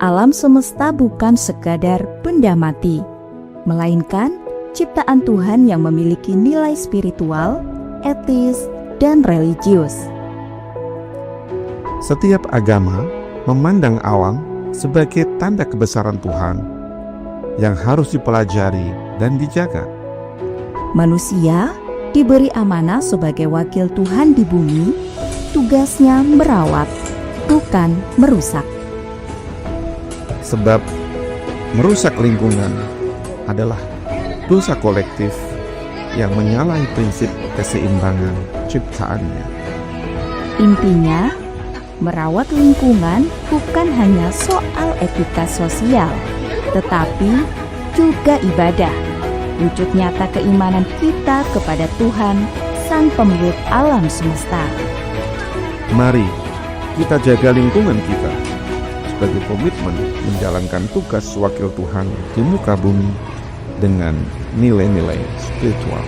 Alam semesta bukan sekadar benda mati, melainkan ciptaan Tuhan yang memiliki nilai spiritual, etis, dan religius. Setiap agama memandang alam sebagai tanda kebesaran Tuhan yang harus dipelajari dan dijaga. Manusia diberi amanah sebagai wakil Tuhan di bumi, tugasnya merawat, bukan merusak. Sebab merusak lingkungan adalah dosa kolektif yang menyalahi prinsip keseimbangan ciptaannya. Intinya, merawat lingkungan bukan hanya soal etika sosial, tetapi juga ibadah, wujud nyata keimanan kita kepada Tuhan, Sang Pemilik alam semesta. Mari kita jaga lingkungan kita sebagai komitmen menjalankan tugas wakil Tuhan di muka bumi dengan nilai-nilai spiritual.